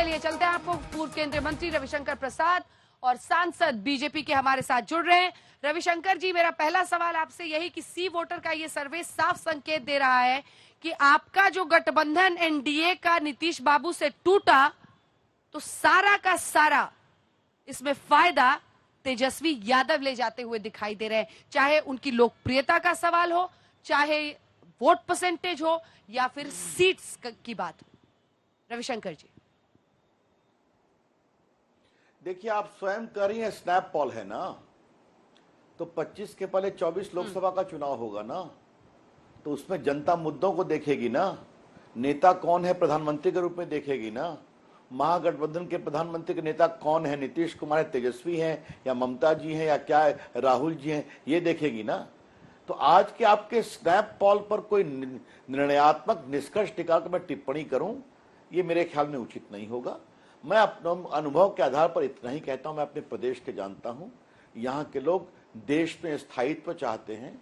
चलिए चलते हैं, आपको पूर्व केंद्रीय मंत्री रविशंकर प्रसाद और सांसद बीजेपी के हमारे साथ जुड़ रहे हैं। रविशंकर जी, मेरा पहला सवाल आपसे यही कि सी वोटर का ये सर्वे साफ संकेत दे रहा है कि आपका जो गठबंधन एनडीए का नीतीश बाबू से टूटा, तो सारा का सारा इसमें फायदा तेजस्वी यादव ले जाते हुए दिखाई दे रहे हैं। चाहे उनकी लोकप्रियता का सवाल हो, चाहे वोट परसेंटेज हो, या फिर सीट्स की बात हो। रविशंकर जी, देखिए, आप स्वयं कह रही हैं स्नैप पॉल है ना, तो 25 के पहले 24 लोकसभा का चुनाव होगा ना, तो उसमें जनता मुद्दों को देखेगी ना, नेता कौन है प्रधानमंत्री के रूप में देखेगी ना, महागठबंधन के प्रधानमंत्री के नेता कौन है, नीतीश कुमार है, तेजस्वी हैं या ममता जी हैं या क्या है, राहुल जी हैं, ये देखेगी ना। तो आज के आपके स्नैप पॉल पर कोई निर्णयात्मक निष्कर्ष निकाल मैं टिप्पणी करूं, ये मेरे ख्याल में उचित नहीं होगा। मैं अपने अनुभव के आधार पर इतना ही कहता हूं, मैं अपने प्रदेश के जानता हूं, यहाँ के लोग देश में स्थायित्व चाहते हैं।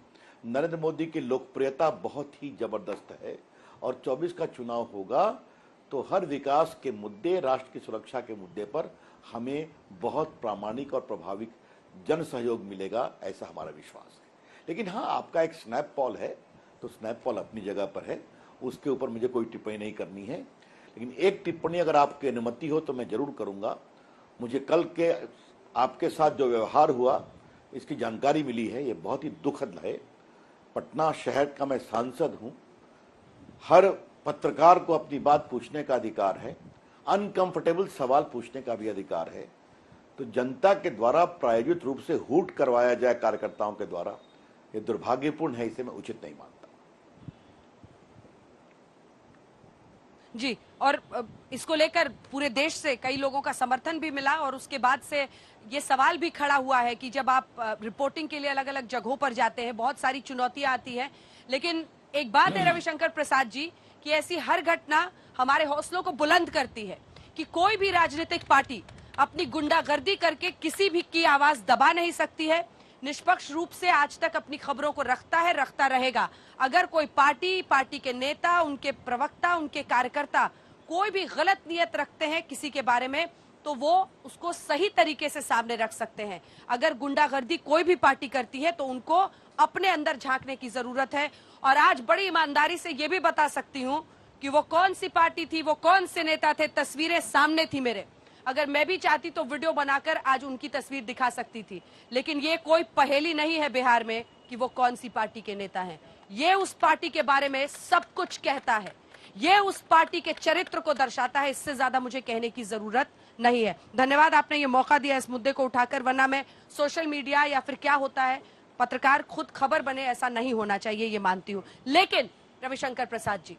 नरेंद्र मोदी की लोकप्रियता बहुत ही जबरदस्त है और 24 का चुनाव होगा तो हर विकास के मुद्दे, राष्ट्र की सुरक्षा के मुद्दे पर हमें बहुत प्रामाणिक और प्रभावी जन सहयोग मिलेगा, ऐसा हमारा विश्वास है। लेकिन हाँ, आपका एक स्नैप पॉल है, तो स्नैप पॉल अपनी जगह पर है, उसके ऊपर मुझे कोई टिप्पणी नहीं करनी है। लेकिन एक टिप्पणी अगर आपकी अनुमति हो तो मैं जरूर करूंगा। मुझे कल के आपके साथ जो व्यवहार हुआ, इसकी जानकारी मिली है, ये बहुत ही दुखद है। पटना शहर का मैं सांसद हूं, हर पत्रकार को अपनी बात पूछने का अधिकार है, अनकंफर्टेबल सवाल पूछने का भी अधिकार है। तो जनता के द्वारा प्रायोजित रूप से हूट करवाया जाए कार्यकर्ताओं के द्वारा, ये दुर्भाग्यपूर्ण है, इसे मैं उचित नहीं मानता जी। और इसको लेकर पूरे देश से कई लोगों का समर्थन भी मिला और उसके बाद से ये सवाल भी खड़ा हुआ है कि जब आप रिपोर्टिंग के लिए अलग अलग जगहों पर जाते हैं, बहुत सारी चुनौतियां आती हैं, लेकिन एक बात है रविशंकर प्रसाद जी कि ऐसी हर घटना हमारे हौसलों को बुलंद करती है कि कोई भी राजनीतिक पार्टी अपनी गुंडागर्दी करके किसी भी की आवाज दबा नहीं सकती है। निष्पक्ष रूप से आज तक अपनी खबरों को रखता है, रखता रहेगा। अगर कोई पार्टी के नेता, उनके प्रवक्ता, उनके कार्यकर्ता कोई भी गलत नियत रखते हैं किसी के बारे में, तो वो उसको सही तरीके से सामने रख सकते हैं। अगर गुंडागर्दी कोई भी पार्टी करती है तो उनको अपने अंदर झांकने की जरूरत है। और आज बड़ी ईमानदारी से ये भी बता सकती हूं कि वो कौन सी पार्टी थी, वो कौन से नेता थे, तस्वीरें सामने थी मेरे। अगर मैं भी चाहती तो वीडियो बनाकर आज उनकी तस्वीर दिखा सकती थी। लेकिन ये कोई पहेली नहीं है बिहार में कि वो कौन सी पार्टी के नेता हैं। ये उस पार्टी के बारे में सब कुछ कहता है, ये उस पार्टी के चरित्र को दर्शाता है। इससे ज्यादा मुझे कहने की जरूरत नहीं है। धन्यवाद, आपने ये मौका दिया इस मुद्दे को उठाकर, वरना मैं सोशल मीडिया या फिर क्या होता है, पत्रकार खुद खबर बने, ऐसा नहीं होना चाहिए, ये मानती हूं। लेकिन रविशंकर प्रसाद जी,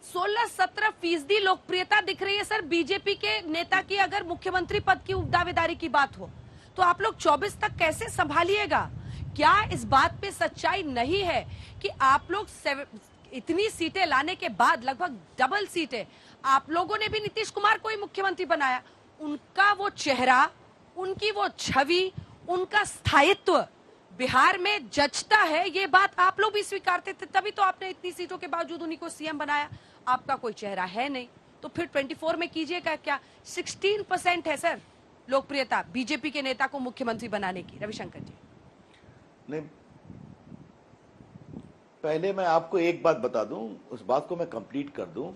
16-17% लोकप्रियता दिख रही है सर बीजेपी के नेता की। अगर मुख्यमंत्री पद की दावेदारी की बात हो तो आप लोग 24 तक कैसे संभालिएगा? क्या इस बात पे सच्चाई नहीं है कि आप लोग इतनी सीटें लाने के बाद, लगभग डबल सीटें, आप लोगों ने भी नीतीश कुमार को ही मुख्यमंत्री बनाया, उनका वो चेहरा, उनकी वो छवि, उनका स्थायित्व बिहार में जचता है, ये बात आप लोग भी स्वीकारते थे, तभी तो आपने इतनी सीटों के बावजूद उन्हीं को सीएम बनाया। आपका कोई चेहरा है नहीं, तो फिर 24 में कीजिएगा क्या? 16% है सर लोकप्रियता बीजेपी के नेता को मुख्यमंत्री बनाने की। रविशंकर जी, नहीं, पहले मैं आपको एक बात बता दूं, उस बात को मैं कंप्लीट कर दूं।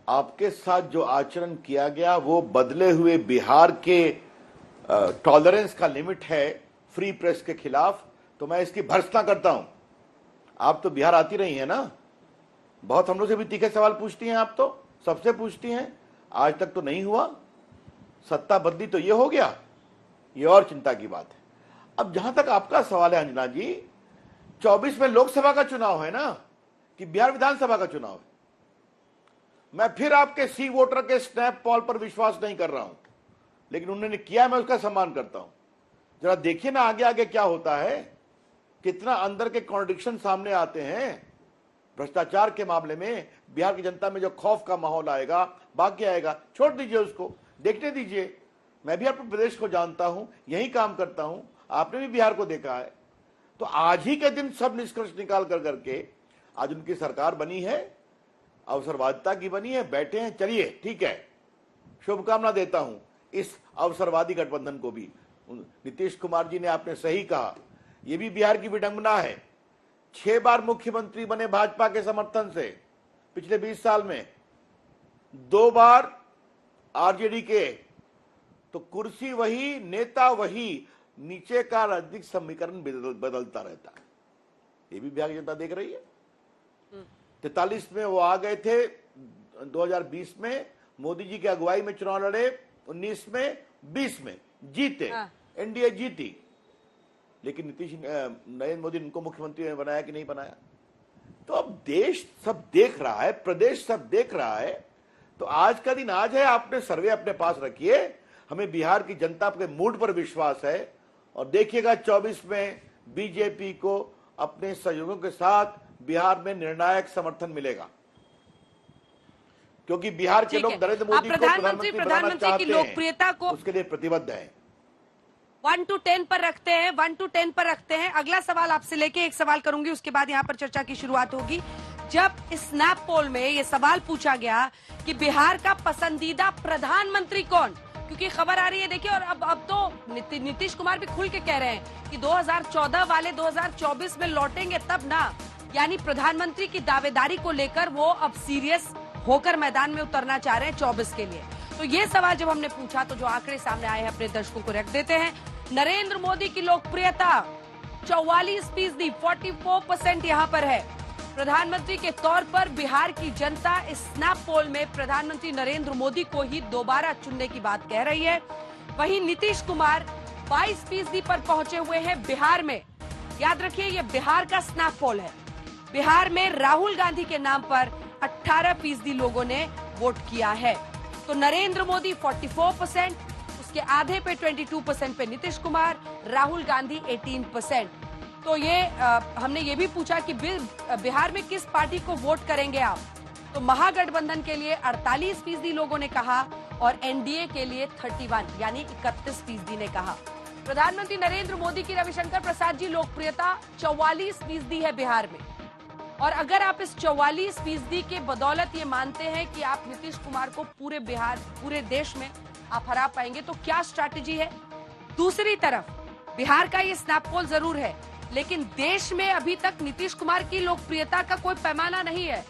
आपके साथ जो आचरण किया गया वो बदले हुए बिहार के टॉलरेंस का लिमिट है फ्री प्रेस के खिलाफ, तो मैं इसकी भर्त्सना करता हूं। आप तो बिहार आती रही हैं ना, बहुत हम लोग से भी तीखे सवाल पूछती हैं, आप तो सबसे पूछती हैं, आज तक तो नहीं हुआ। सत्ता बदली तो ये हो गया, ये और चिंता की बात है। अब जहां तक आपका सवाल है अंजना जी, 24 में लोकसभा का चुनाव है ना कि बिहार विधानसभा का चुनाव है? मैं फिर आपके सी वोटर के स्नैप पॉल पर विश्वास नहीं कर रहा हूं, लेकिन उन्होंने किया, मैं उसका सम्मान करता हूं। जरा देखिए ना आगे आगे क्या होता है, कितना अंदर के कॉन्ट्रडिक्शन सामने आते हैं। भ्रष्टाचार के मामले में बिहार की जनता में जो खौफ का माहौल आएगा, बाकी आएगा, छोड़ दीजिए उसको, देखने दीजिए। मैं भी अपने प्रदेश को जानता हूं, यही काम करता हूं, आपने भी बिहार को देखा है। तो आज ही के दिन सब निष्कर्ष निकाल कर करके आज उनकी सरकार बनी है, अवसरवादिता की बनी है, बैठे हैं, चलिए ठीक है, शुभकामना देता हूं इस अवसरवादी गठबंधन को भी। नीतीश कुमार जी ने आपने सही कहा, यह भी बिहार की विडंबना है। 6 बार मुख्यमंत्री बने भाजपा के समर्थन से पिछले 20 साल में, 2 बार आरजेडी के, तो कुर्सी वही, नेता वही, नीचे का राजनीतिक समीकरण बदलता रहता है। ये भी बिहार की जनता देख रही है। 43 में वो आ गए थे, 2020 में मोदी जी की अगुवाई में चुनाव लड़े, 19 में, 20 में जीते, एनडीए जीती, लेकिन नरेंद्र मोदी उनको मुख्यमंत्री बनाया कि नहीं बनाया। तो अब देश सब देख रहा है, प्रदेश सब देख रहा है। तो आज का दिन आज है, आपने सर्वे अपने पास रखिए। हमें बिहार की जनता के मूड पर विश्वास है, और देखिएगा 24 में बीजेपी को अपने सहयोगियों के साथ बिहार में निर्णायक समर्थन मिलेगा, क्योंकि बिहार के लोग नरेंद्र मोदी को प्रधानमंत्री बनाना चाहते हैं, लोकप्रियता को उसके लिए प्रतिबद्ध हैं। 1 to 10 पर रखते हैं, 1 to 10 पर रखते हैं। अगला सवाल आपसे लेके एक सवाल करूंगी, उसके बाद यहाँ पर चर्चा की शुरुआत होगी। जब स्नैप पोल में ये सवाल पूछा गया कि बिहार का पसंदीदा प्रधानमंत्री कौन, क्योंकि खबर आ रही है, देखिए, और अब तो नीतीश कुमार भी खुल के कह रहे हैं कि 2014 वाले 2024 में लौटेंगे तब ना, यानी प्रधानमंत्री की दावेदारी को लेकर वो अब सीरियस होकर मैदान में उतरना चाह रहे हैं 24 के लिए। तो ये सवाल जब हमने पूछा तो जो आंकड़े सामने आए हैं अपने दर्शकों को रख देते हैं। नरेंद्र मोदी की लोकप्रियता 44%, 44% यहाँ पर है। प्रधानमंत्री के तौर पर बिहार की जनता इस स्नैप पोल में प्रधानमंत्री नरेंद्र मोदी को ही दोबारा चुनने की बात कह रही है। वहीं नीतीश कुमार 22% पर पहुंचे हुए हैं बिहार में। याद रखिए, ये बिहार का स्नैप पोल है। बिहार में राहुल गांधी के नाम पर 18% लोगों ने वोट किया है। तो नरेंद्र मोदी 44%, उसके आधे पे 22% पे नीतीश कुमार, राहुल गांधी 18%। तो ये हमने ये भी पूछा कि बिहार में किस पार्टी को वोट करेंगे आप, तो महागठबंधन के लिए 48% लोगों ने कहा और एनडीए के लिए 31 यानी 31% ने कहा। प्रधानमंत्री नरेंद्र मोदी की रविशंकर प्रसाद जी लोकप्रियता 44% है बिहार में। और अगर आप इस 44% के बदौलत ये मानते हैं कि आप नीतीश कुमार को पूरे बिहार, पूरे देश में आप हरा पाएंगे, तो क्या स्ट्रैटेजी है? दूसरी तरफ बिहार का ये स्नैप पोल जरूर है, लेकिन देश में अभी तक नीतीश कुमार की लोकप्रियता का कोई पैमाना नहीं है।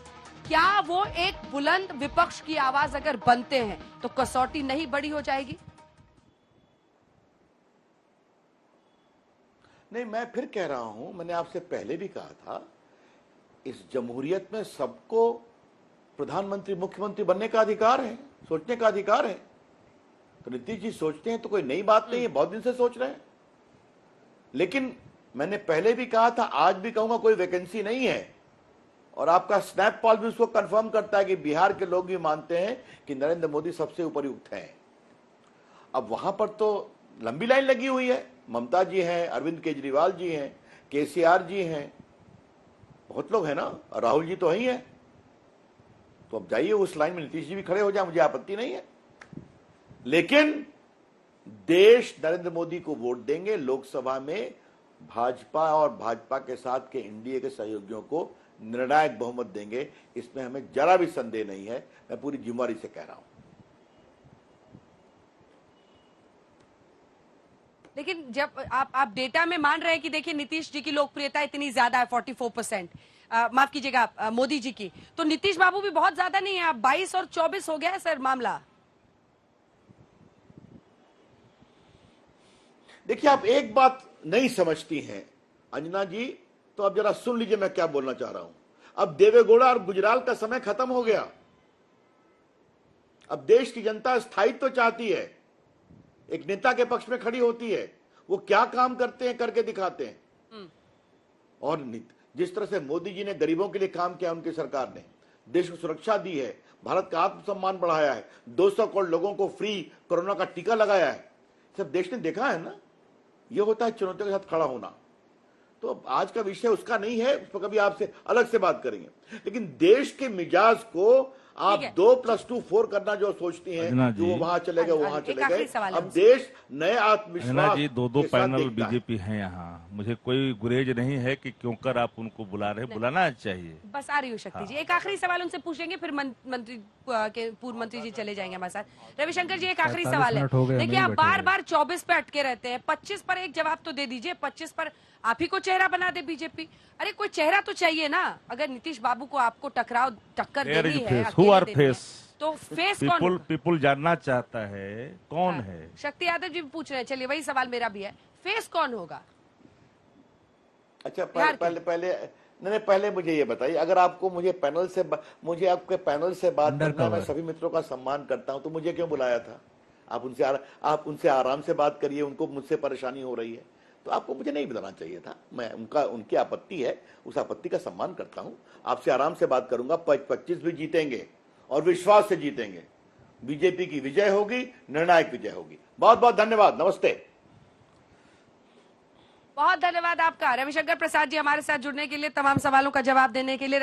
क्या वो एक बुलंद विपक्ष की आवाज अगर बनते हैं तो कसौटी नहीं बड़ी हो जाएगी? नहीं, मैं फिर कह रहा हूं, मैंने आपसे पहले भी कहा था, इस जमहूरियत में सबको प्रधानमंत्री मुख्यमंत्री बनने का अधिकार है, सोचने का अधिकार है। तो नीतीश जी सोचते हैं तो कोई नई बात नहीं है, बहुत दिन से सोच रहे हैं। लेकिन मैंने पहले भी कहा था, आज भी कहूंगा, कोई वैकेंसी नहीं है। और आपका स्नैप पोल भी उसको कंफर्म करता है कि बिहार के लोग भी मानते हैं कि नरेंद्र मोदी सबसे उपयुक्त हैं। अब वहां पर तो लंबी लाइन लगी हुई है, ममता जी हैं, अरविंद केजरीवाल जी हैं, केसीआर जी हैं, बहुत लोग हैं ना, राहुल जी तो ही हैं। तो अब जाइए उस लाइन में नीतीश जी भी खड़े हो जाए, मुझे आपत्ति नहीं है। लेकिन देश नरेंद्र मोदी को वोट देंगे, लोकसभा में भाजपा और भाजपा के साथ के एनडीए के सहयोगियों को निर्णायक बहुमत देंगे, इसमें हमें जरा भी संदेह नहीं है। मैं पूरी जिम्मेदारी से कह रहा हूं। लेकिन जब आप डेटा में मान रहे हैं कि देखिए नीतीश जी की लोकप्रियता इतनी ज्यादा है 44%, माफ कीजिएगा मोदी जी की, तो नीतीश बाबू भी बहुत ज्यादा नहीं है, 22 और 24 हो गया है सर मामला। देखिए, आप एक बात नहीं समझती हैं अंजना जी, तो अब जरा सुन लीजिए मैं क्या बोलना चाह रहा हूं। अब देवेगौड़ा और गुजराल का समय खत्म हो गया। अब देश की जनता स्थायित्व तो चाहती है, एक नेता के पक्ष में खड़ी होती है। वो क्या काम करते हैं करके दिखाते हैं। और जिस तरह से मोदी जी ने गरीबों के लिए काम किया, उनकी सरकार ने देश को सुरक्षा दी है, भारत का आत्मसम्मान बढ़ाया है, 200 करोड़ लोगों को फ्री कोरोना का टीका लगाया है, सब देश ने देखा है ना। ये होता है चुनौतियों के साथ खड़ा होना। तो आज का विषय उसका नहीं है, उस पर कभी आपसे अलग से बात करेंगे। लेकिन देश के मिजाज को आप ठीक है। 2+2 4 करना जो सोचती हैं अंजना कि वो जी। वहां चले गए वहां एक चले आखिरी गए। सवाल अब हमसे। देश नए अंजना आत्मविश्वास जी, दो के साथ पैनल देखता है। बीजेपी हैं यहाँ, मुझे कोई गुरेज नहीं है कि क्यों कर आप उनको बुला रहे, बुलाना चाहिए। बस आ रही हूँ शक्ति जी, एक आखिरी सवाल उनसे पूछेंगे, फिर मंत्री के पूर्व मंत्री जी चले जाएंगे हमारे साथ। रविशंकर जी, एक आखिरी 45 सवाल है। मिनट हो गए, देखिए, हमें आप ही बैठे बार हुए। बार 24 पे अटके रहते हैं, 25 पर एक जवाब तो दे दीजिए। 25 पर आप ही को चेहरा बना दे बीजेपी। अरे कोई चेहरा तो चाहिए ना। अगर नीतीश बाबू को आपको टक्कर Where देनी is है, face? Who अकेले are देनी है, face? तो फेस कौन पीपुल होगा? पीपुल जानना चाहता है कौन हाँ, है। शक्ति यादव जी भी पूछ रहे हैं। चलिए, वही सवाल मेरा भी है, फेस कौन होगा? अच्छा, बिहार के। पहले मुझे ये बताइए, अगर आपको मुझे आपके पैनल से बात करना है, मैं Undercover। सभी मित्रों का सम्मान करता हूं, तो मुझे क्यों बुलाया था? आप उनसे आराम से बात करिए, उनको मुझसे परेशानी हो रही है, तो आपको मुझे नहीं बुलाना चाहिए था। मैं उनकी आपत्ति है, उस आपत्ति का सम्मान करता हूं, आपसे आराम से बात करूंगा। 25 भी जीतेंगे और विश्वास से जीतेंगे। बीजेपी की विजय होगी, निर्णायक विजय होगी। बहुत बहुत धन्यवाद, नमस्ते। बहुत धन्यवाद आपका रविशंकर प्रसाद जी, हमारे साथ जुड़ने के लिए, तमाम सवालों का जवाब देने के लिए।